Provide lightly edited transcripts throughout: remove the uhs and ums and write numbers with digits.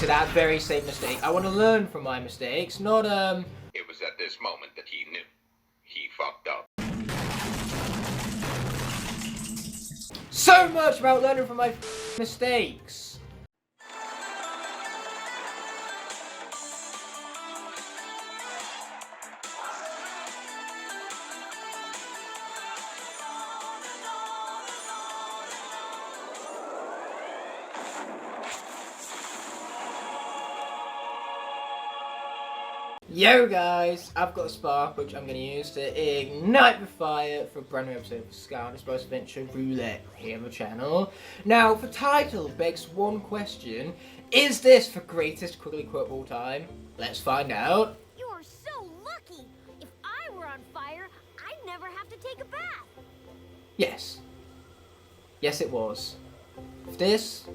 into that very same mistake. I want to learn from my mistakes, not It was at this moment that he knew. He fucked up. so much about learning from my mistakes. Yo guys, I've got a spark which I'm going to use to ignite the fire for a brand new episode of Skylanders Spyro Adventure Roulette here on the channel. Now, the title begs one question: is this the greatest Quigley quote of all time? Let's find out. You are so lucky. If I were on fire, I'd never have to take a bath. Yes. Yes, it was. This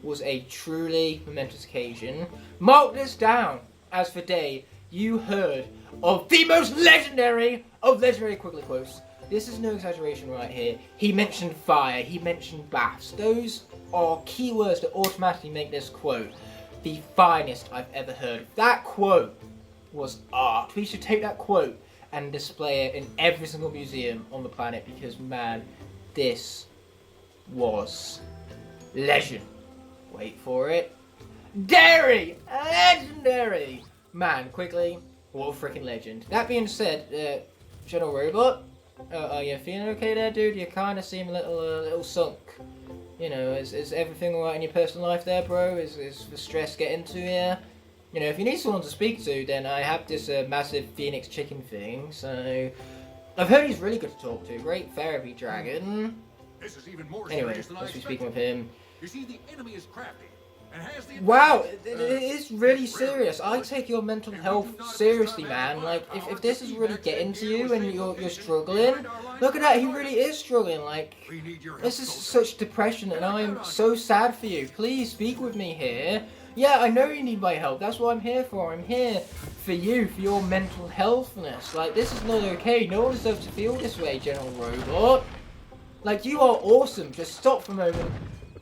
was a truly momentous occasion. Mark this down as the day you heard of the most legendary of legendary Quigley quotes. This is no exaggeration right here. He mentioned fire, he mentioned baths. Those are keywords that automatically make this quote the finest I've ever heard. That quote was art. We should take that quote and display it in every single museum on the planet because, man, this was legend. Wait for it. Dairy! Legendary! Man, Quigley, what a freaking legend. That being said, General Robot, are you feeling okay there, dude? You kind of seem a little sunk. You know, is everything alright in your personal life there, bro? Is the stress getting to you? You know, if you need someone to speak to, then I have this massive Phoenix chicken thing, so... I've heard he's really good to talk to. Great therapy dragon. This is even more Anyway, serious than I let's be expected. speaking with him. You see, the enemy is crafty and has the Wow, advantage, it is really serious. I take your mental health seriously, man. Like, if this is really getting to you and you're struggling, look at that, he really is struggling. Like, We need your help, this is soldier. such depression and I'm so sad for you. Please speak with me here. Yeah, I know you need my help. That's what I'm here for. I'm here for you, for your mental healthness. Like, this is not okay. No one deserves to feel this way, General Robot. Like, you are awesome. Just stop for a moment.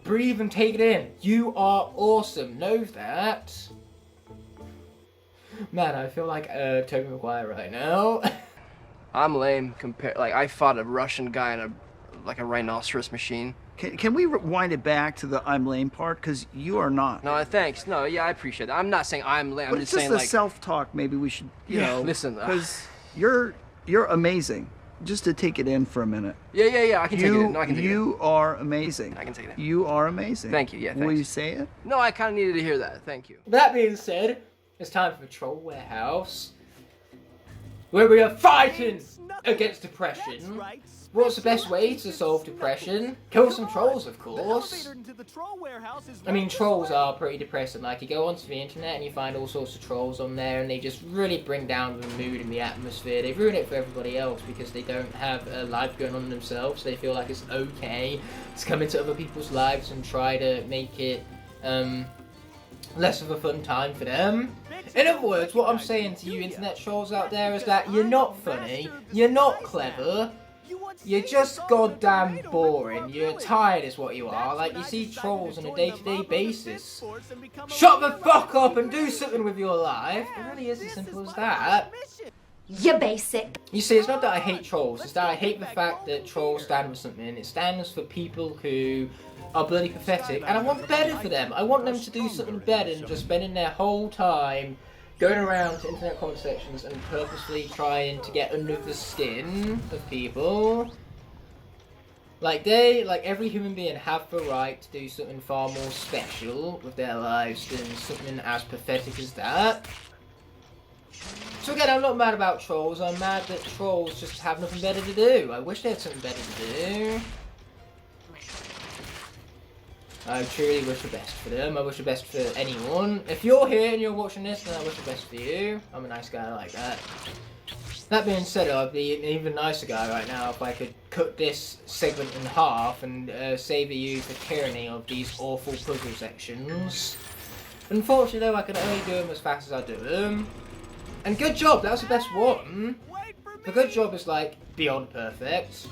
Breathe and take it in. You are awesome. Know that. Man, I feel like Tobey Maguire right now. I'm lame compared. Like I fought a Russian guy in a rhinoceros machine. Can we rewind it back to the I'm lame part? Because you are not. No, thanks. No, yeah, I appreciate that. I'm not saying I'm lame. I'm But just just saying the like. self-talk, maybe we should, you know. Listen. Because you're amazing. Just to take it in for a minute. Yeah. I can take it. In. No, I can take it. You are amazing. I can take it. In. You are amazing. Thank you. Yeah, Will thanks. you say it? No, I kind of needed to hear that. Thank you. That being said, it's time for the Troll Warehouse, where we are fighting against depression. What's the best way to solve depression? Kill some trolls, of course. I mean, trolls are pretty depressing. Like, you go onto the internet and you find all sorts of trolls on there, and they just really bring down the mood and the atmosphere. They ruin it for everybody else because they don't have a life going on themselves. They feel like it's okay to come into other people's lives and try to make it less of a fun time for them. In other words, what I'm saying to you internet trolls out there is that you're not funny, you're not clever, you're just goddamn boring. You're tired is what you are. Like, you see trolls on a day-to-day basis. Shut the fuck up and do something with your life. It really is as simple as that. You're basic. You see, it's not that I hate trolls. It's that I hate the fact that trolls stand for something. It stands for people who are bloody pathetic. And I want better for them. I want them to do something better than just spending their whole time going around to internet comment sections and purposely trying to get under the skin of people. Like every human being have the right to do something far more special with their lives than something as pathetic as that. So again, I'm not mad about trolls, I'm mad that trolls just have nothing better to do. I wish they had something better to do. I truly wish the best for them. I wish the best for anyone. If you're here and you're watching this, then I wish the best for you. I'm a nice guy like that. That being said, I'd be an even nicer guy right now if I could cut this segment in half and save you the tyranny of these awful puzzle sections. Unfortunately, though, I can only do them as fast as I do them. And good job, that was the best one. The good job is like beyond perfect.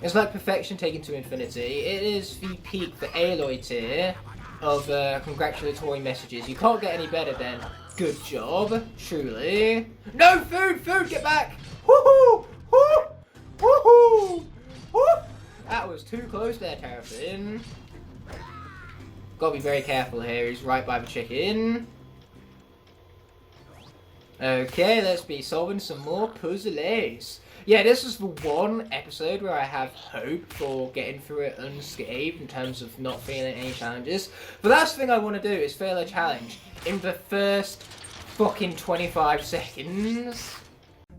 It's like perfection taken to infinity. It is the peak, the Aloy tier. of congratulatory messages. You can't get any better than good job, truly. No food! Food, get back! Woohoo! Woo! Woohoo! Woo! That was too close there, Terrafin. Gotta be very careful here. He's right by the chicken. Okay, let's be solving some more puzzles. Yeah, this is the one episode where I have hope for getting through it unscathed in terms of not failing any challenges. The last thing I want to do is fail a challenge in the first fucking 25 seconds.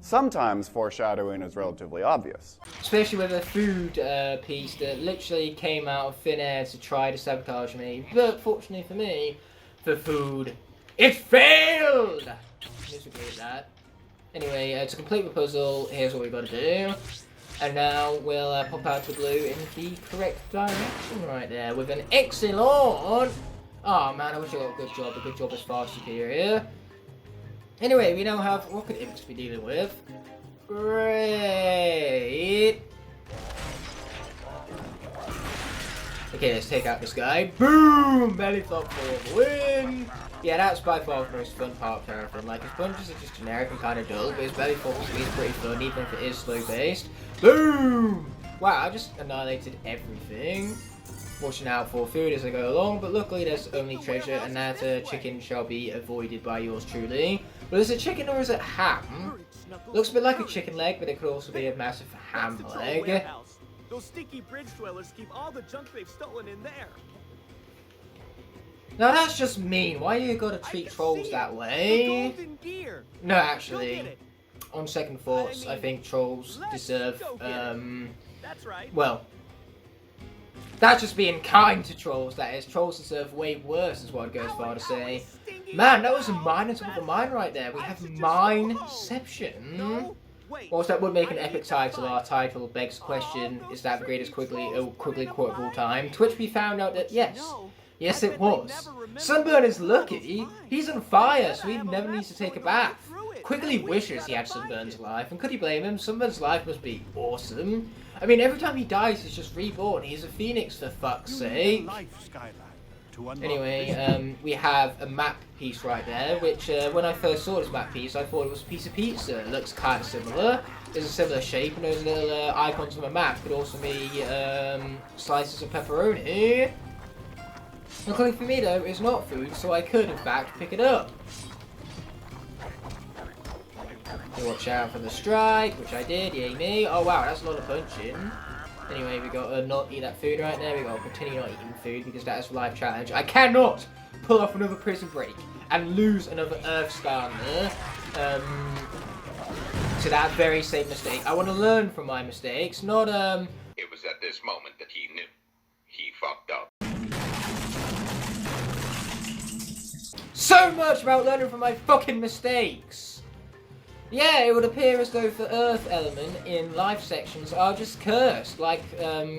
Sometimes foreshadowing is relatively obvious. Especially with a food piece that literally came out of thin air to try to sabotage me. But fortunately for me, the food, it failed! Miserably at that. Anyway, to complete the puzzle, here's what we've got to do. And now we'll pop out the blue in the correct direction right there with an excellent. Oh man, I wish I got a good job. A good job is far superior. Anyway, we now have rocket imps to be dealing with. Great. Okay, let's take out this guy. Boom! Belly flop for the win. Yeah, that's by far the most fun part of Terrafin. Like, his punches are just generic and kind of dull, but his belly flop is pretty fun, even if it is slow-paced. Boom! Wow, I just annihilated everything. Watching out for food as I go along, but luckily there's only treasure, and that chicken shall be avoided by yours truly. But is it chicken or is it ham? Looks a bit like a chicken leg, but it could also be a massive ham leg. Those stinky bridge dwellers keep all the junk they've stolen in there. Now that's just mean. Why you gotta treat trolls that way? No, actually, on second thoughts, I think trolls deserve, well, that's just being kind to trolls, that is. Trolls deserve way worse, is what I'd go as far to say. Man, that was a mine on top of a mine right there. We have Mineception. Whilst that would make an epic title, our title begs the question, is that the greatest Quigley quote of all time? Twitch, we found out that yes. Yes, it was. Sunburn is lucky. He's on fire, so he never needs to take a bath. Quigley wishes he had Sunburn's life, and could he blame him? Sunburn's life must be awesome. I mean, every time he dies, he's just reborn. He's a phoenix, for fuck's sake. Anyway, we have a map piece right there, which when I first saw this map piece, I thought it was a piece of pizza. It looks kind of similar. There's a similar shape, and those little icons on the map could also be slices of pepperoni. Luckily for me though, it's not food, so I could in fact pick it up. So watch out for the strike, which I did, yay me. Oh wow, that's a lot of punching. Anyway, we got to not eat that food right there. We got to continue not eating food because that is a life challenge. I cannot pull off another prison break and lose another Earth Skylander to that very same mistake. I want to learn from my mistakes, not It was at this moment that he knew. He fucked up. So much about learning from my fucking mistakes! Yeah, it would appear as though the Earth element in life sections are just cursed. Like,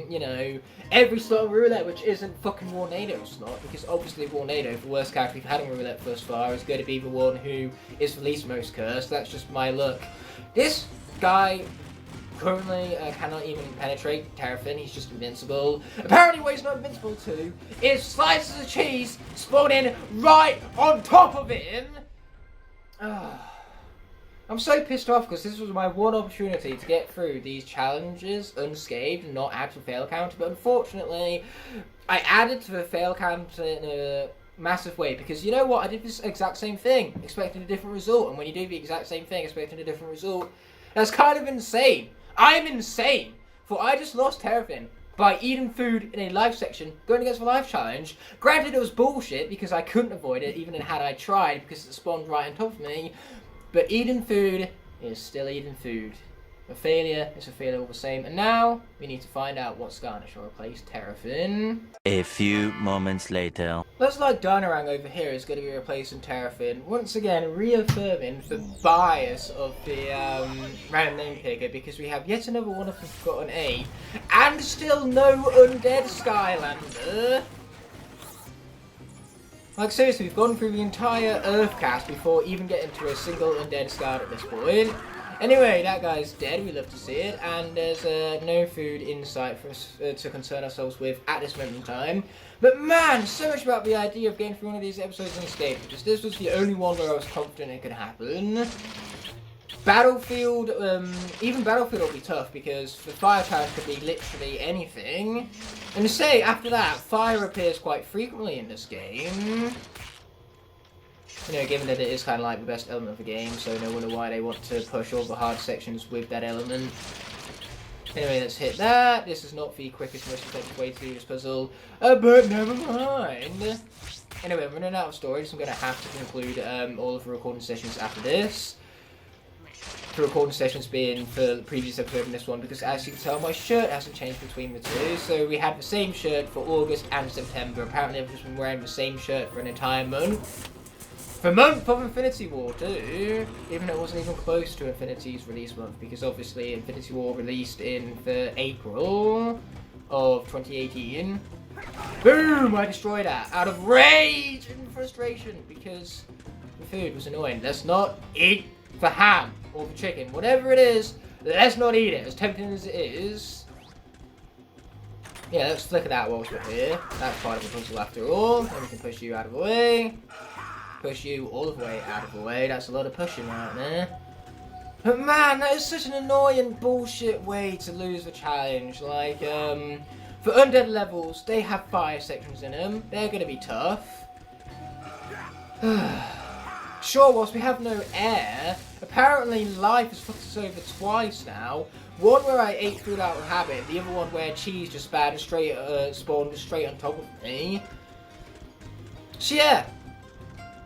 you know, every slot of Roulette which isn't fucking Warnado's slot, because obviously Warnado, the worst character we've had in Roulette thus far, is going to be the one who is the least most cursed. That's just my luck. This guy currently cannot even penetrate Terrafin, he's just invincible. Apparently what he's not invincible to is slices of cheese spawning right on top of him! I'm so pissed off because this was my one opportunity to get through these challenges unscathed and not add to the fail counter, but unfortunately I added to the fail counter in a massive way because you know what, I did this exact same thing expecting a different result, and when you do the exact same thing expecting a different result, that's kind of insane. I am insane, for I just lost Terrafin by eating food in a life section going against the life challenge. Granted, it was bullshit because I couldn't avoid it even had I tried because it spawned right on top of me, but eating food is still eating food. A failure is a failure all the same, and now we need to find out what Skylander shall replace Terrafin. A few moments later. Looks like Dynarang over here is going to be replacing Terrafin, once again reaffirming the bias of the random name picker, because we have yet another one of the Forgotten 8, and still no undead Skylander. Like seriously, we've gone through the entire Earthcast before even getting to a single undead Skylander at this point. Anyway, that guy's dead. We love to see it, and there's no food in sight for us to concern ourselves with at this moment in time. But man, so much about the idea of getting through one of these episodes unscathed, because this was the only one where I was confident it could happen. Battlefield, even Battlefield will be tough because the fire challenge could be literally anything. And to say, after that, fire appears quite frequently in this game. You know, given that it is kind of like the best element of the game, so no wonder why they want to push all the hard sections with that element. Anyway, let's hit that. This is not the quickest, most effective way to do this puzzle, but never mind. Anyway, I'm running out of storage, so I'm going to have to conclude all of the recording sessions after this. The recording sessions being for the previous episode and this one, because as you can tell, my shirt hasn't changed between the two. So we had the same shirt for August and September. Apparently I've just been wearing the same shirt for an entire month. The month of Infinity War too, even though it wasn't even close to Infinity's release month, because obviously Infinity War released in the April of 2018. Boom! I destroyed that out of rage and frustration because the food was annoying. Let's not eat the ham or the chicken, whatever it is. Let's not eat it, as tempting as it is. Yeah, let's flicker that whilst we're here. That's part of the puzzle after all. Then we can push you out of the way. Push you all the way out of the way. That's a lot of pushing right there. But man, that is such an annoying bullshit way to lose the challenge. Like, for undead levels, they have fire sections in them. They're gonna be tough. Sure, whilst we have no air, apparently life has fucked us over twice now. One where I ate food out of habit, the other one where cheese just spawned straight on top of me. So yeah,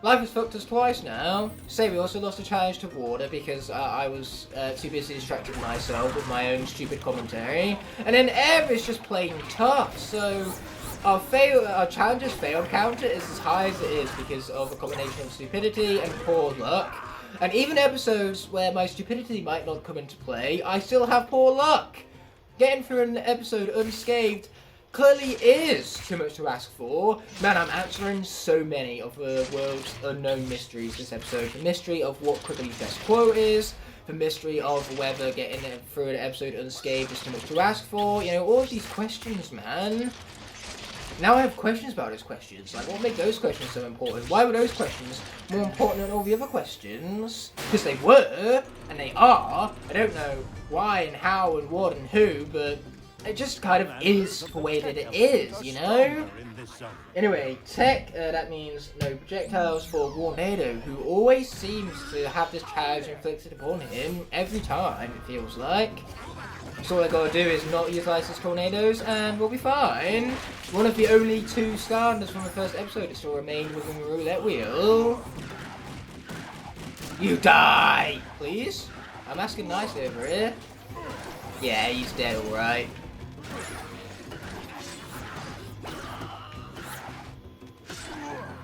life has fucked us twice now. Say we also lost a challenge to water because I was too busy distracting myself with my own stupid commentary. And then air is just plain tough, so our challenges failed counter is as high as it is because of a combination of stupidity and poor luck. And even episodes where my stupidity might not come into play, I still have poor luck. Getting through an episode unscathed clearly is too much to ask for. Man, I'm answering so many of the world's unknown mysteries this episode. The mystery of what Quigley's best quote is, the mystery of whether getting through an episode unscathed is too much to ask for. You know, all of these questions, man. Now I have questions about those questions. Like, what made those questions so important? Why were those questions more important than all the other questions? Because they were, and they are. I don't know why and how and what and who, but it just kind of is the way that it is, you know? Anyway, tech, that means no projectiles for Warnado, who always seems to have this challenge inflicted upon him every time, it feels like. So all I gotta do is not utilize his tornadoes and we'll be fine. One of the only two Skylanders from the first episode that still remain within the roulette wheel. You die! Please? I'm asking nicely over here. Yeah, he's dead alright.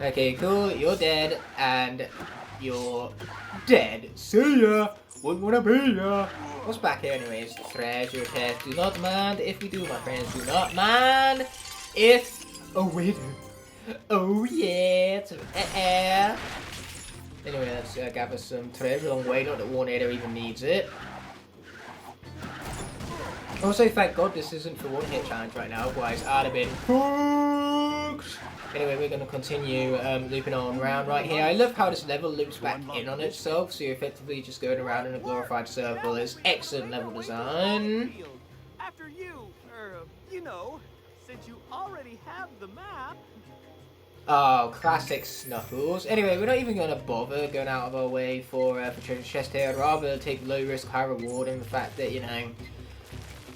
Okay, cool, you're dead, and you're dead. See ya! Wouldn't wanna be ya! What's back here anyways? Treasure chest. Do not mind if we do, my friends. Do not mind if... Oh, we do. Oh, yeah. Anyway, let's gather some treasure along the way. Not that Warnado even needs it. Also, thank God this isn't for one hit challenge right now. Otherwise, I'd have been fucked. Anyway, we're going to continue looping on around right here. I love how this level loops back in on itself, so you're effectively just going around in a glorified circle. It's excellent level design. After you, you know, since you already have the map. Oh, classic Snuffles. Anyway, we're not even going to bother going out of our way for treasure chest here. I'd rather take low risk, high reward, and the fact that, you know,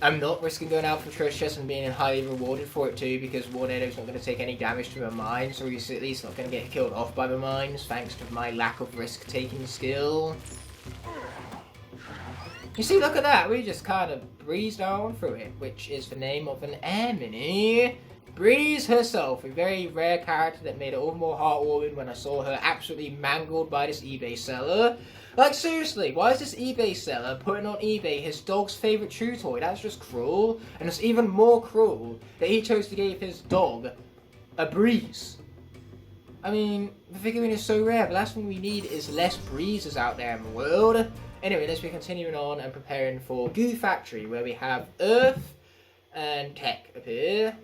I'm not risking going out for treasure chest and being highly rewarded for it too, because Warnado's not going to take any damage to the mine, so he's at least not going to get killed off by the mines, thanks to my lack of risk-taking skill. You see, look at that, we just kind of breezed on through it, which is the name of an air mini. Breeze herself, a very rare character that made it all the more heartwarming when I saw her absolutely mangled by this eBay seller. Like, seriously, why is this eBay seller putting on eBay his dog's favourite chew toy? That's just cruel. And it's even more cruel that he chose to give his dog a breeze. I mean, the figurine is so rare. The last thing we need is less breezes out there in the world. Anyway, let's be continuing on and preparing for Goo Factory, where we have Earth and Tech appear.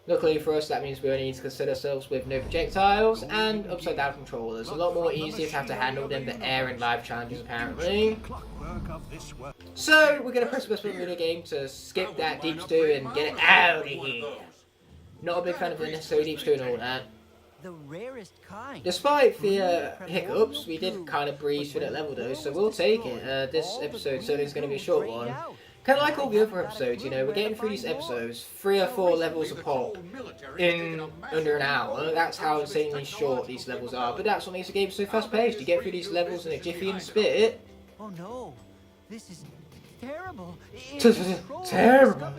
Luckily for us, that means we only need to consider ourselves with no projectiles and upside down controllers. A lot more easier to have to handle than the air and live challenges apparently. So we're going to press the best button in the game to skip that deep stew and get it out of here. Not a big fan of the necessary deep stew and all that. The rarest kind. Despite the hiccups, we did kind of breeze through that level though, so we'll take it. This episode certainly is going to be a short one. Kind of like all the other episodes, you know, we're getting through these episodes 3 or 4 levels a pop in under an hour. That's how insanely short these levels are, but that's what makes the game so fast paced. You get through these levels in a jiffy and spit. Oh no, this is terrible. Terrible.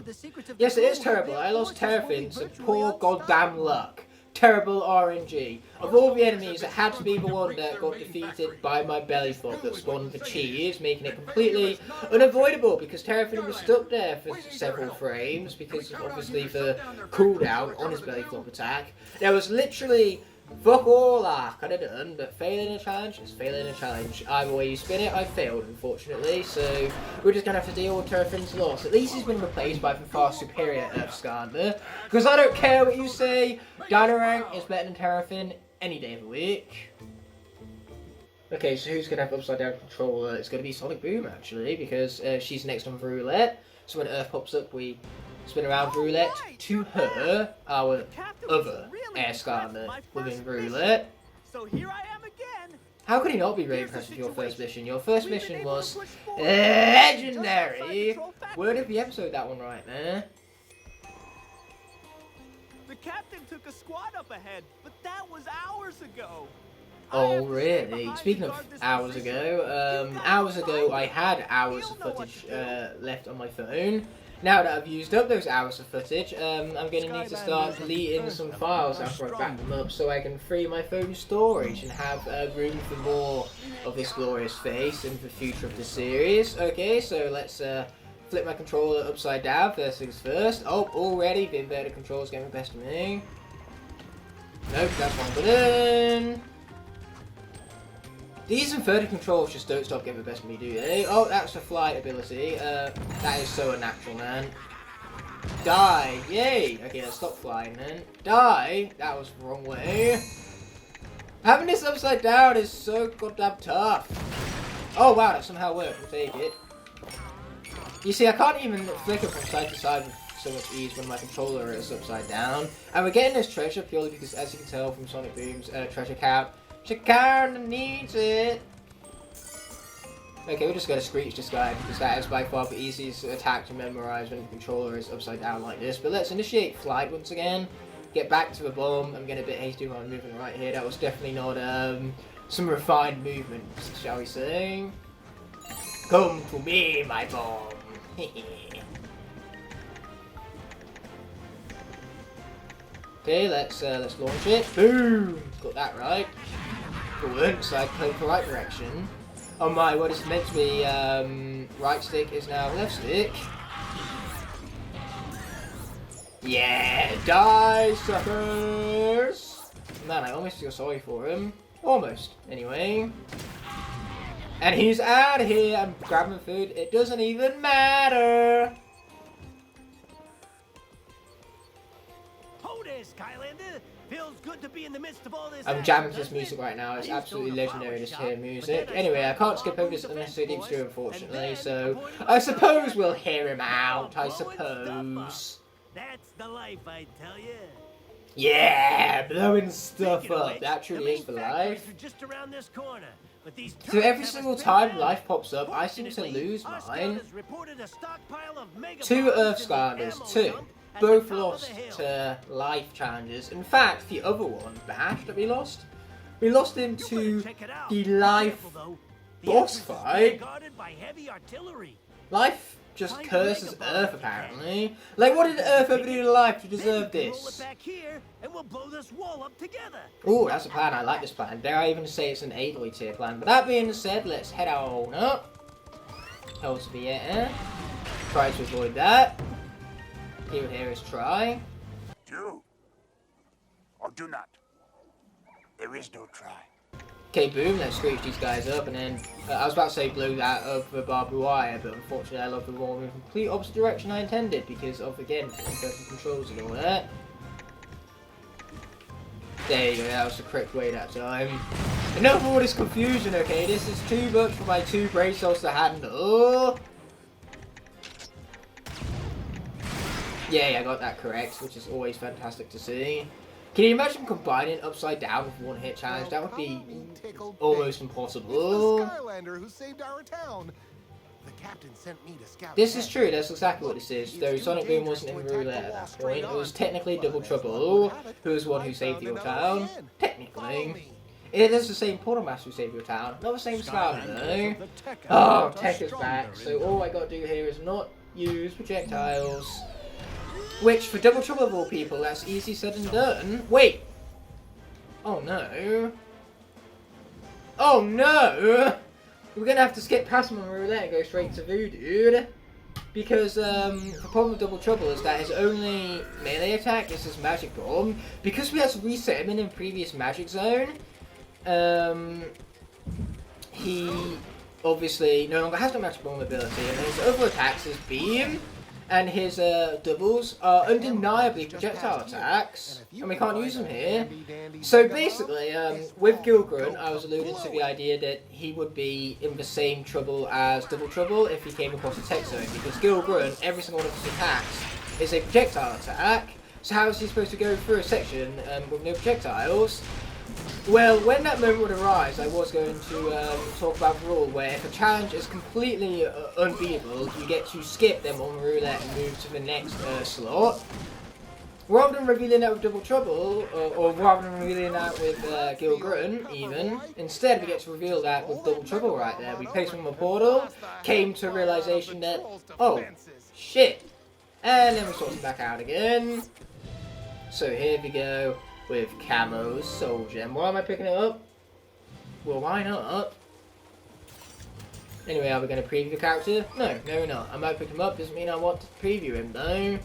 Yes, it is terrible. I lost Terrafin to poor goddamn luck. Terrible RNG. Of all the enemies, it had to be the one that got defeated by my belly flop that spawned the cheese, making it completely unavoidable because Terrafin was stuck there for several frames because of obviously the cooldown on his belly flop attack. There was literally fuck all I could have done, but failing a challenge is failing a challenge. Either way you spin it, I failed, unfortunately, so we're just going to have to deal with Terrafin's loss. At least he's been replaced by the far superior Earth Skylander, because I don't care what you say, Dynarang is better than Terrafin any day of the week. Okay, so who's going to have upside down controller? It's going to be Sonic Boom, actually, because she's next on Roulette, so when Earth pops up, we spin around Roulette to her, our other Air Skylander within Roulette. So here I am again. How could he not be very impressed with your first mission? Your first mission was legendary. Word of the episode, that one right there. The captain took a squad up ahead, but that was hours ago. Oh really? Speaking of hours ago, I had hours of footage left on my phone. Now that I've used up those hours of footage, I'm going to need to start deleting some files after I back them up so I can free my phone storage and have room for more of this glorious face in the future of the series. Okay, so let's flip my controller upside down, first things first. Oh, already the inverted controller's getting the best of me. Nope, that's one button. These inverted controls just don't stop getting the best of me, do they? Oh, that's a flight ability. That is so unnatural, man. Die! Yay! Okay, let's stop flying then. Die! That was the wrong way. Having this upside down is so goddamn tough. Oh wow, that somehow worked. We'll take it. You see, I can't even flick it from side to side with so much ease when my controller is upside down. And we're getting this treasure purely because, as you can tell from Sonic Boom's treasure count, she kinda needs it. Okay, we're just gonna screech this guy because that is by far the easiest attack to memorize when the controller is upside down like this. But let's initiate flight once again. Get back to the bomb. I'm getting a bit hasty with my movement right here. That was definitely not some refined movement, shall we say. Come to me, my bomb. Okay, let's launch it. Boom! Got that right. Good, so I played the right direction. Oh my, what is meant to be right stick is now left stick. Yeah, die, suckers! Man, I almost feel sorry for him. Almost, anyway. And he's out of here. I'm grabbing food. It doesn't even matter. Ho there, Skylander. Feels good to be in the midst of all this. I'm jamming to this music right now. It's absolutely legendary to hear music. Anyway, I can't skip over this unnecessary deep stew, unfortunately, so I suppose we'll hear him out. I suppose. That's the life, I tell you. Yeah, blowing stuff up. That truly is the life. Just around this corner. So every single time life pops up, I seem to lose mine. 2 Earth Skylanders, 2. Both lost to life challenges. In fact, the other one, Bash, that we lost him to the life boss fight. Life just curses Earth, apparently. Like, what did Earth ever do to life to deserve this? Oh, that's a plan. I like this plan. Dare I even say it's an 8 tier plan. But that being said, let's head on up. Hell to the air. Try to avoid that. Here is try. Do or do not. There is no try. Okay, boom, let's screech these guys up, and then, I was about to say blow that up the barbed wire, but unfortunately I love the ball in the complete opposite direction I intended, because of, again, inverted controls and all that. There you go, that was the correct way that time. Enough of all this confusion, okay? This is too much for my 2 brain cells to handle. Yeah, I got that correct, which is always fantastic to see. Can you imagine combining upside down with one hit challenge? That would be almost impossible. Skylander who saved our town. The captain sent me to scout. This is true, that's exactly what this is. Though Sonic Boom wasn't in Roulette at that point. It was technically Double Trouble, who was the one who saved your town. Technically. It is the same Portal Master who saved your town. Not the same Skylander though. Oh, Tech is back. So all I gotta do here is not use projectiles. Which, for Double Trouble of all people, that's easy said and done. Wait! Oh no. Oh no! We're gonna have to skip past him on Roulette and go straight to Voodoo. Because, the problem with Double Trouble is that his only melee attack is his Magic Bomb. Because we had to reset him in a previous Magic Zone, he obviously no longer has the Magic Bomb ability, and his other attacks, his Beam, and his doubles are undeniably projectile attacks, and we can't use them here. So basically, with Gilgrunt, I was alluding to the idea that he would be in the same trouble as Double Trouble if he came across a tech zone, because Gilgrunt, every single one of his attacks is a projectile attack, so how is he supposed to go through a section with no projectiles? Well, when that moment would arise, I was going to talk about the rule where if a challenge is completely unbeatable, you get to skip them on Roulette and move to the next slot. Rather than revealing that with Double Trouble, or rather than revealing that with Gilgrunt, even, instead we get to reveal that with Double Trouble right there. We placed him in a portal, came to a realization that, oh, shit, and then we sort him back out again. So here we go. With Camo's Soul Gem. Why am I picking it up? Well, why not? Anyway, are we going to preview the character? No, we're not. I might pick him up, doesn't mean I want to preview him though.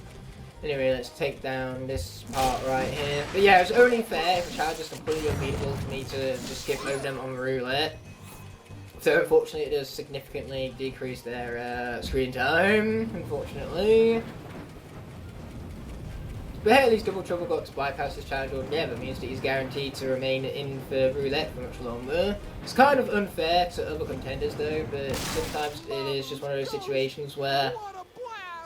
Anyway, let's take down this part right here. But yeah, it's only fair if a challenge is completely unbeatable for me to just skip over them on Roulette. So unfortunately it does significantly decrease their screen time, unfortunately. But hey, at least Double Trouble got to bypass this challenge altogether, means that he's guaranteed to remain in for Roulette for much longer. It's kind of unfair to other contenders though, but sometimes it is just one of those situations where,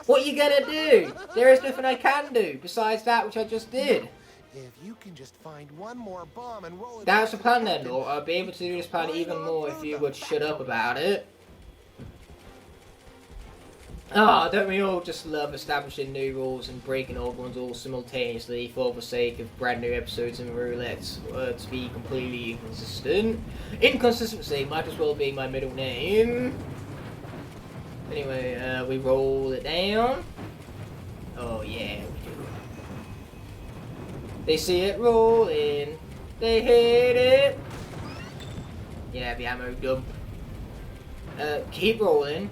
what you gonna do? There is nothing I can do besides that which I just did. If you can just find one more bomb and roll it. That's the plan then, Lord. I'll be able to do this plan even more if you would shut up about it. Ah, don't we all just love establishing new rules and breaking old ones all simultaneously for the sake of brand new episodes in Roulette to be completely inconsistent? Inconsistency might as well be my middle name. Anyway, we roll it down. Oh yeah, we do. They see it rolling. They hit it. Yeah, the ammo dump. Keep rolling.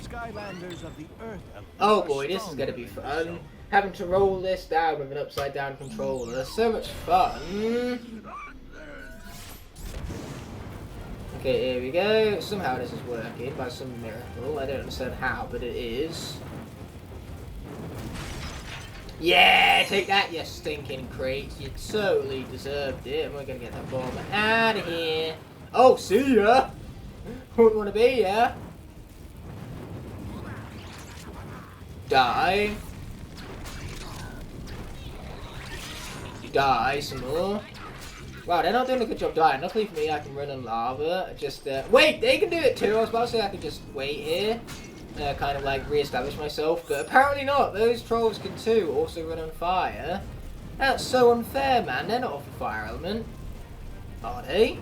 Skylanders of the Earth. Oh boy, this is gonna be fun. Having to roll this down with an upside down controller. So much fun. Okay, here we go. Somehow this is working by some miracle. I don't understand how, but it is. Yeah, take that, you stinking crate. You totally deserved it. And we're gonna get that bomb out of here. Oh, see ya! Wouldn't want to be ya. Die. Die some more. Wow, they're not doing a good job dying. Luckily for me, I can run on lava. Just, wait, they can do it too. I was about to say I could just wait here. Kind of like re-establish myself, but apparently not. Those trolls can too also run on fire. That's so unfair, man. They're not off the fire element. Are they?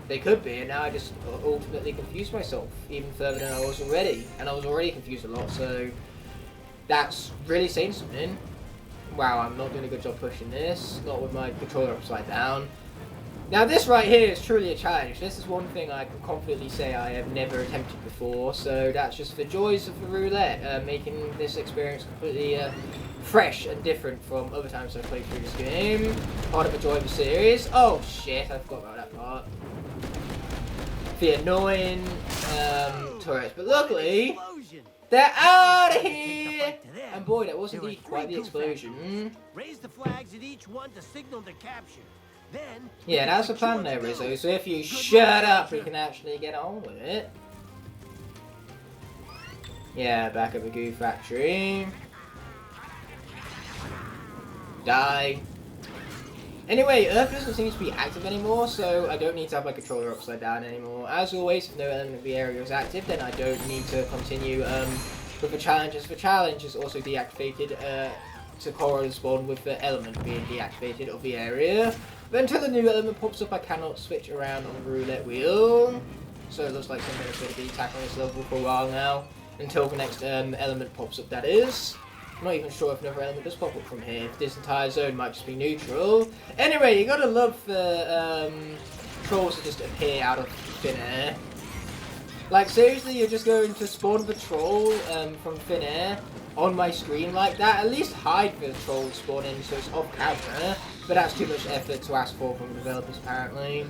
They could be, and now I just ultimately confused myself even further than I was already. And I was already confused a lot, so that's really saying something. Wow, I'm not doing a good job pushing this. Not with my controller upside down. Now this right here is truly a challenge. This is one thing I can confidently say I have never attempted before. So that's just the joys of the Roulette. Making this experience completely fresh and different from other times I've played through this game. Part of the joy of the series. Oh shit, I forgot about that part. the annoying turrets. But luckily, they're out of here! And boy, that was indeed quite the explosion. Raise the flags at each one to signal the capture. Then Yeah, that's the plan there, Rizzo. So if you shut up, we can actually get on with it. Yeah, back at the Goo Factory. Die. Anyway, Earth doesn't seem to be active anymore, so I don't need to have my controller upside down anymore. As always, if no element of the area is active, then I don't need to continue with the challenges. The challenge is also deactivated to correspond with the element being deactivated of the area. But until the new element pops up, I cannot switch around on the roulette wheel. So it looks like somebody's going to be tackling this level for a while now. Until the next element pops up, that is. I'm not even sure if another element does pop up from here. This entire zone might just be neutral. Anyway, you gotta love the trolls that just appear out of thin air. Like, seriously, you're just going to spawn the troll from thin air on my screen like that? At least hide the troll spawning so it's off camera. But that's too much effort to ask for from the developers, apparently.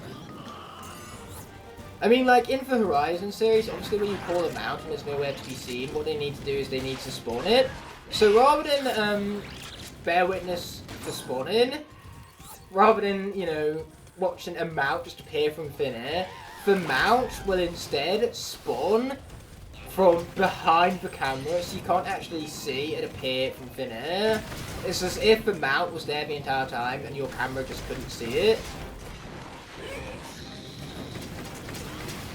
I mean, like, in the Horizon series, obviously when you call a mountain, there's nowhere to be seen. What they need to do is they need to spawn it. So rather than bear witness to spawning, rather than, you know, watching a mount just appear from thin air, the mount will instead spawn from behind the camera, so you can't actually see it appear from thin air. It's as if the mount was there the entire time and your camera just couldn't see it.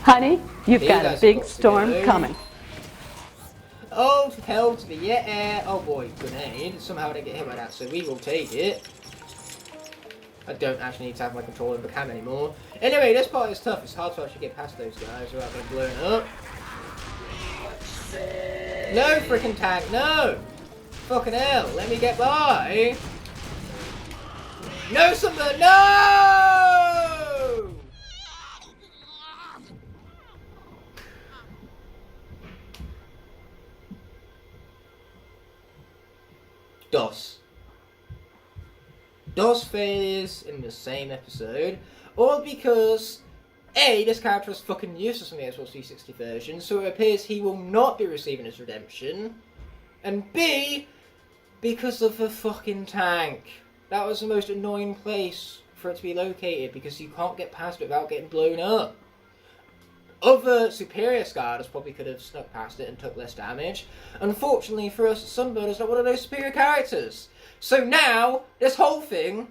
Honey, you've got a big storm coming. Oh, hell to the yeah. Oh boy, grenade. Somehow I didn't get hit by that, so we will take it. I don't actually need to have my controller in the cam anymore. Anyway, this part is tough. It's hard to actually get past those guys without getting blown up. No freaking tank, no! Fucking hell, let me get by. No, Sunburn, no! DOS failures in the same episode, all because A, this character is fucking useless in the Xbox 360 version, so it appears he will not be receiving his redemption, and B, because of the fucking tank. That was the most annoying place for it to be located, because you can't get past it without getting blown up. Other superior Skylanders probably could have snuck past it and took less damage. Unfortunately for us, Sunburn is not one of those superior characters. So now, this whole thing,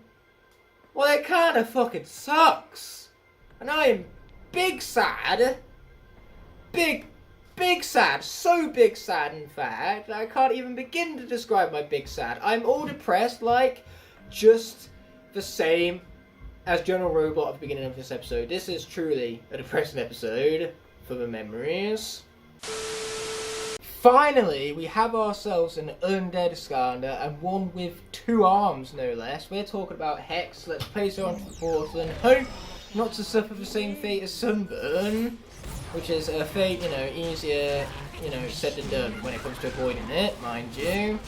well, it kind of fucking sucks. And I am big sad. Big sad. So big sad, in fact. I can't even begin to describe my big sad. I'm all depressed, like, just the same as General Robot at the beginning of this episode. This is truly a depressing episode for the memories. Finally, we have ourselves an undead Skylander, and one with 2 arms, no less. We're talking about Hex. Let's place her onto the portal and hope not to suffer the same fate as Sunburn, which is a fate, you know, easier, you know, said than done when it comes to avoiding it, mind you.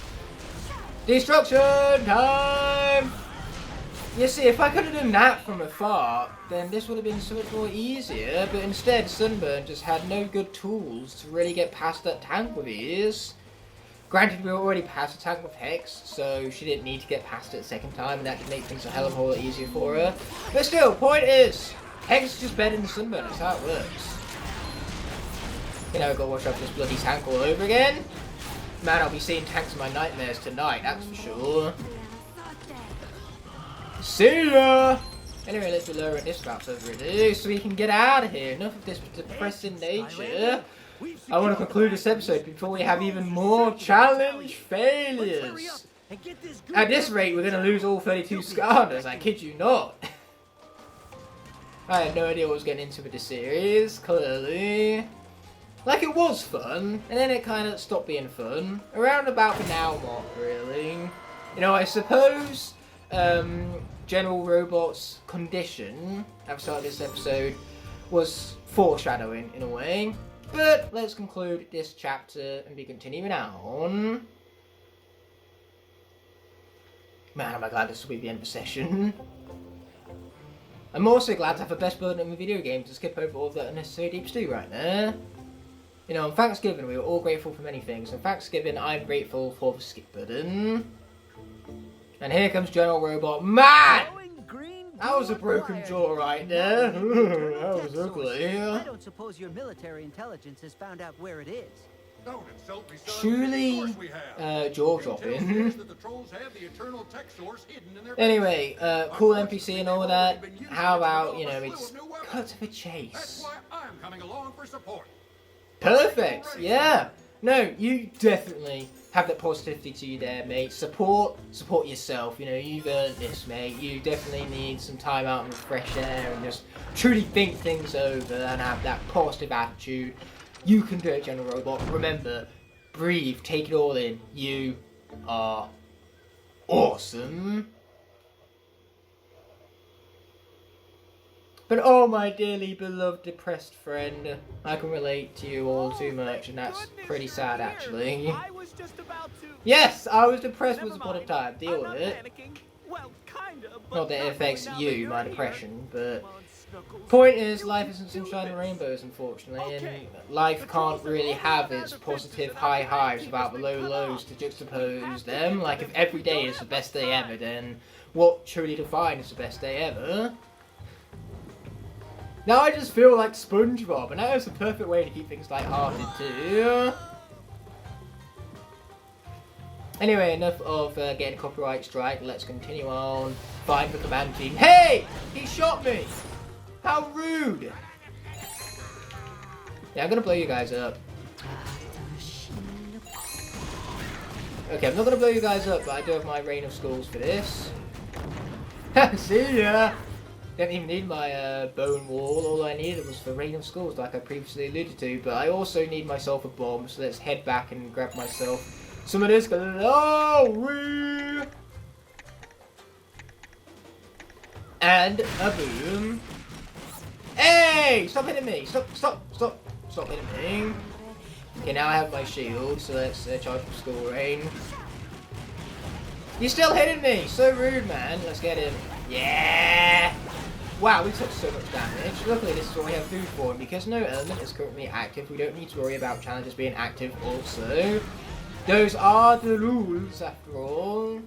Destruction time! You see, if I could have done that from afar, then this would have been so much more easier, but instead Sunburn just had no good tools to really get past that tank with ease. Granted, we already passed the tank with Hex, so she didn't need to get past it a second time, and that could make things a hell of a whole lot easier for her. But still, point is, Hex is just better than Sunburn, that's how it works. You know, gotta watch out for this bloody tank all over again. Man, I'll be seeing tanks in my nightmares tonight, that's for sure. See ya! Anyway, let's be lowering this map over it so we can get out of here. Enough of this depressing nature. I want to conclude this episode before we have even more challenge failures. At this rate, we're going to lose all 32 Skylanders, I kid you not. I had no idea what I was getting into with this series, clearly. Like, it was fun, and then it kind of stopped being fun. Around about the now mark, really. You know, I suppose General Robot's condition at the start of this episode was foreshadowing in a way. But let's conclude this chapter and be continuing on. Man, am I glad this will be the end of the session. I'm also glad to have the best button in the video game to skip over all the unnecessary deep stew right there. You know, on Thanksgiving we were all grateful for many things. On Thanksgiving I'm grateful for the skip button. And here comes General Robot. Man! That was a broken jaw right there. That was ugly. I don't suppose your military intelligence has found out where it is. Don't insult me, son. Truly, Of course we have. jaw Intel dropping. says that the trolls have the eternal tech source hidden in their Anyway, cool NPC and all that. Been using How it to about, develop you know, a slew it's of new weapons. cut to the That's chase. why I'm coming along for support. Perfect, yeah. No, you definitely have that positivity to you there, mate. Support yourself. You know, you've earned this, mate. You definitely need some time out in the fresh air and just truly think things over and have that positive attitude. You can do it, General Robot. Remember, breathe, take it all in. You are awesome. But oh, my dearly beloved depressed friend, I can relate to you all too much, and that's pretty sad, actually. I was just about to... Yes, I was depressed once upon a time. Deal I'm with not it. panicking. Well, kinda, but Not that it not affects knowing now that you, you're my here. depression, but Come on, Snuggles. point is, You life can isn't do sunshine and this. rainbows, unfortunately, Okay. and life The can't trolls have really all have their its defenses positive and high after highs that, without the keep low us cut lows off. to You juxtapose have to them. keep Like them if every if day you is the don't best have day the ever, then what truly defines the best day ever? Now I just feel like SpongeBob, and that is the perfect way to keep things light-hearted too. Anyway, enough of getting a copyright strike. Let's continue on. Find the command team. Hey! He shot me! How rude! Yeah, I'm gonna blow you guys up. Okay, I'm not gonna blow you guys up, but I do have my Rain of Skulls for this. See ya! Didn't even need my bone wall. All I needed was the Rain of Skulls, like I previously alluded to. But I also need myself a bomb, so let's head back and grab myself some of this glory. And a boom. Hey! Stop hitting me! Stop hitting me. Okay, now I have my shield, so let's charge for Skull Rain. You're still hitting me! So rude, man. Let's get him. Yeah! Wow, we took so much damage. Luckily, this is what we have food for, and because no element is currently active, we don't need to worry about challenges being active also. Those are the rules, after all.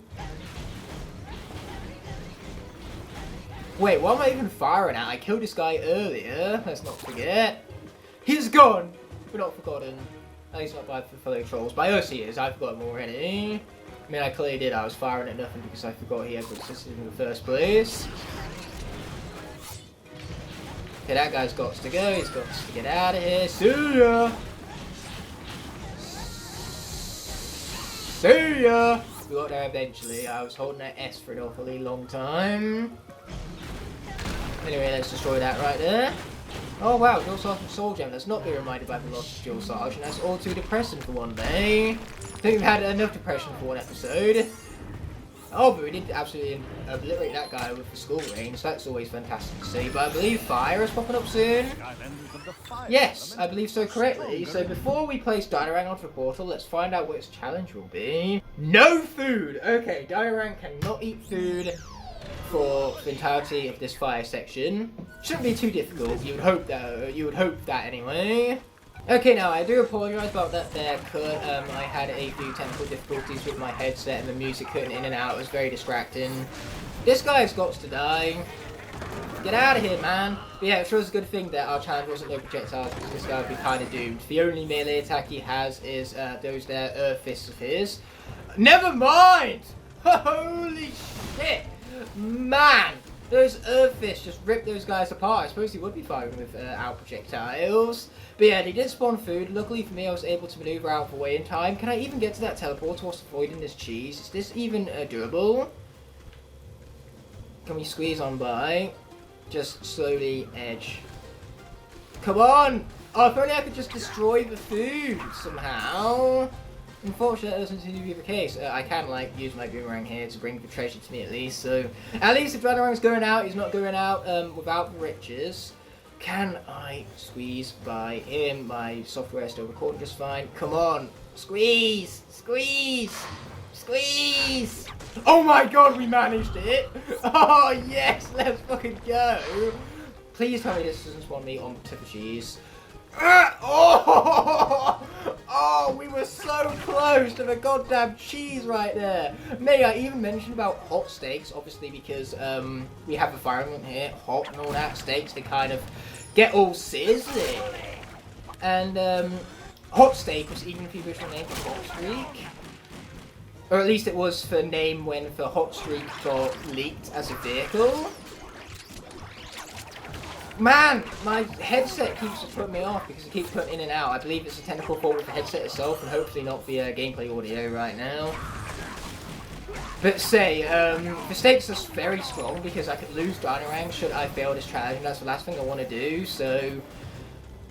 Wait, what am I even firing at? I killed this guy earlier. Let's not forget. He's gone! We're not forgotten. At least not by the fellow trolls. By us he is. I forgot him already. I mean, I clearly did. I was firing at nothing because I forgot he ever existed in the first place. Okay, that guy's got to go. He's got to get out of here. See ya! See ya! We got there eventually. I was holding that S for an awfully long time. Anyway, let's destroy that right there. Oh wow, Dual Sergeant Soul Gem. Let's not be reminded by the loss of Dual Sergeant. That's all too depressing for one day. I think we've had enough depression for one episode. Oh, but we did absolutely obliterate that guy with the skull range. So that's always fantastic to see. But I believe fire is popping up soon. Yes, I believe so correctly. So before we place Dynarang onto the portal, let's find out what its challenge will be. No food! Okay, Dynarang cannot eat food for the entirety of this fire section. Shouldn't be too difficult. You would hope that anyway. Okay, now I do apologise about that there cut. I had a few technical difficulties with my headset and the music cutting in and out. It was very distracting. This guy's got to die. Get out of here, man. But yeah, it sure is a good thing that our challenge wasn't no projectiles because this guy would be kind of doomed. The only melee attack he has is those there Earth Fists of his. Never mind! Holy shit! Man! Those Earth Fists just ripped those guys apart. I suppose he would be firing with our projectiles. But yeah, they did spawn food. Luckily for me, I was able to maneuver out of the way in time. Can I even get to that teleport whilst avoiding this cheese? Is this even doable? Can we squeeze on by? Just slowly edge. Come on! Oh, if only I could just destroy the food somehow. Unfortunately, that doesn't seem to be the case. I can, like, use my boomerang here to bring the treasure to me at least. So, at least if Dynarang's going out, he's not going out without the riches. Can I squeeze by him? My software is still recording just fine. Come on! Squeeze! Squeeze! Squeeze! Oh my god, we managed it! Oh yes, let's fucking go! Please tell me this doesn't spawn me onto the cheese. Oh, we were so close to the goddamn cheese right there. May I even mention about hot steaks, obviously because we have a fire element here, hot and all that steaks, they kind of get all sizzling. And hot steak was even the original name for hot streak. Or at least it was for name when the hot streak got leaked as a vehicle. Man, my headset keeps putting me off because it keeps putting in and out. I believe it's a technical fault with the headset itself and hopefully not the gameplay audio right now. But say, the stakes are very strong because I could lose Dynarang should I fail this challenge, and that's the last thing I want to do, so...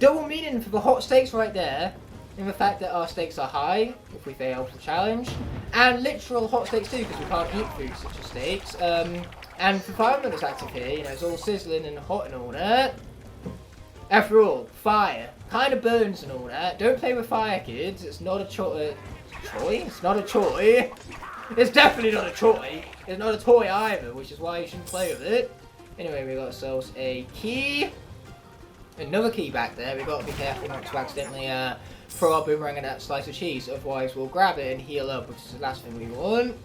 Double meaning for the hot stakes right there, in the fact that our stakes are high if we fail the challenge, and literal hot stakes too because we can't eat food such as steaks. And the fireman is active here, you know, it's all sizzling and hot and all that. After all, fire kind of burns and all that. Don't play with fire, kids. It's not a toy. It's not a toy. It's definitely not a toy. It's not a toy either, which is why you shouldn't play with it. Anyway, we got ourselves a key. Another key back there. We've got to be careful not to accidentally throw our boomerang at that slice of cheese. Otherwise, we'll grab it and heal up, which is the last thing we want.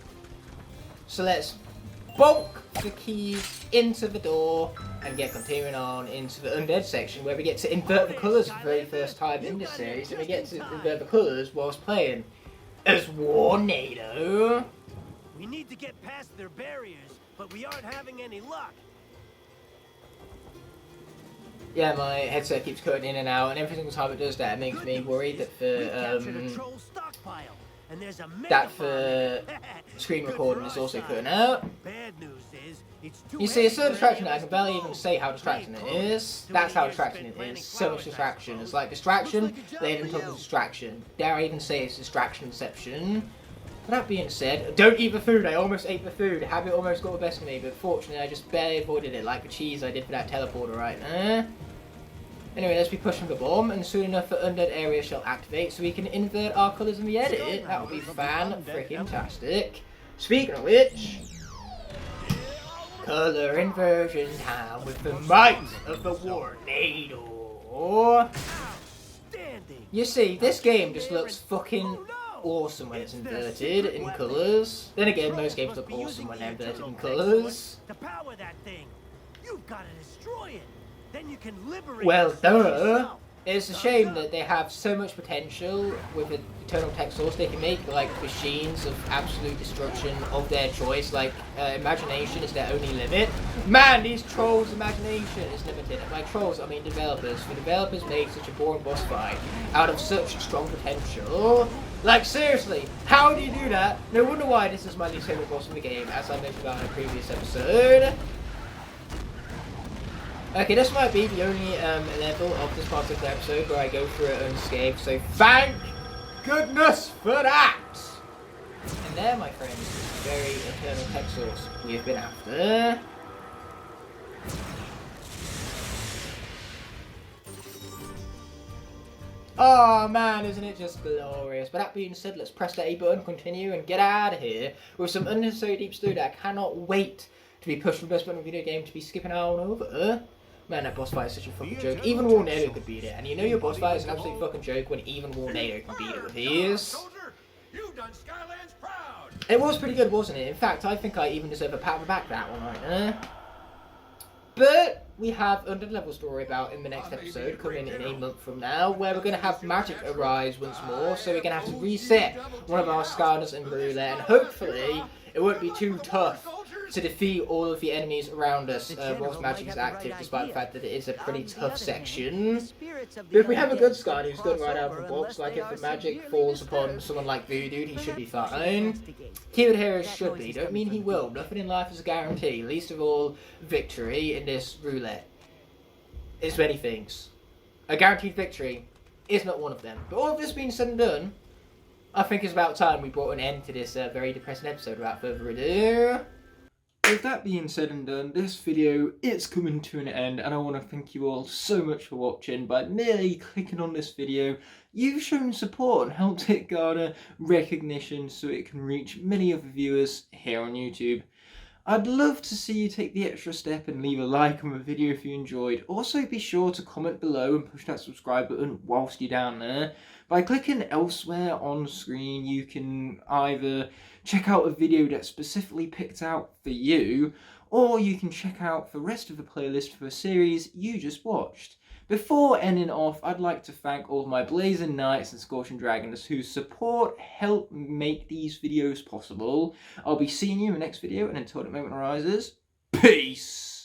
So let's bonk the keys into the door and get continuing on into the undead section where we get to invert the colours for the very first time in this series, and we get to invert the colours whilst playing as Warnado. We need to get past their barriers, but we aren't having any luck. Yeah, my headset keeps cutting in and out, and every single time it does that, it makes me worried that the screen recording is also cutting out. You see, it's so distracting that I can barely even say how distracting it is. That's how distracting it is. So much distraction. It's like distraction, they even talk of distraction. Dare I even say it's distraction-inception. That being said, don't eat the food. I almost ate the food. Habit almost got the best of me, but fortunately I just barely avoided it like the cheese I did for that teleporter right there. Anyway, let's be pushing the bomb, and soon enough the undead area shall activate so we can invert our colours in the edit. That will be fan-freaking-tastic. Speaking of which, colour inversion time with the might of the Warnado. You see, this game just looks fucking awesome when it's inverted in colours. Then again, most games look awesome when they're inverted in colours. To power that thing, you've got to destroy it. Then you can liberate. Well, duh. It's a shame that they have so much potential with the eternal tech source. They can make like machines of absolute destruction of their choice. Like imagination is their only limit. Man, these trolls' imagination is limited. And by trolls, I mean developers. The developers made such a boring boss fight out of such strong potential. Like seriously, how do you do that? No wonder why this is my least favorite boss in the game, as I mentioned about in a previous episode. Okay, this might be the only level of this particular episode where I go through it unscathed, so thank goodness for that! And there, my friends, is the very eternal tech source we have been after. Oh man, isn't it just glorious? But that being said, let's press the A button, continue, and get out of here with some unnecessary deep story that I cannot wait to be pushed from the best button of the video game to be skipping on over. Man, that boss fight is such a fucking joke. Even Warnado could beat it, and you know your boss fight is an absolute fucking joke when even Warnado can beat it with his. You've done Skylanders proud. It was pretty good, wasn't it? In fact, I think I even deserve a pat on the back for that one right there. But we have Undead Level Story about in the next episode, coming in a month from now, where we're going to have magic arise once more, so we're going to have to reset one of our Skylanders in Roulette, and hopefully it won't be too tough to defeat all of the enemies around us whilst magic is active, despite the fact that it is a pretty tough section. But if we have a good Skylander who's good right out of the box, like if the magic falls upon someone like Voodoo, he should be fine. Keyword here is should be, don't mean he will. Nothing in life is a guarantee, least of all victory in this roulette. It's many things. A guaranteed victory is not one of them. But all of this being said and done, I think it's about time we brought an end to this very depressing episode without further ado. with that being said and done, this video is coming to an end, and I want to thank you all so much for watching. By merely clicking on this video, you've shown support and helped it garner recognition so it can reach many other viewers here on YouTube. I'd love to see you take the extra step and leave a like on the video if you enjoyed. Also be sure to comment below and push that subscribe button whilst you're down there. By clicking elsewhere on screen, you can either check out a video that's specifically picked out for you, or you can check out the rest of the playlist for a series you just watched. Before ending off, I'd like to thank all of my Blazing Knights and Scorching Dragons whose support help make these videos possible. I'll be seeing you in the next video, and until that moment arises, peace!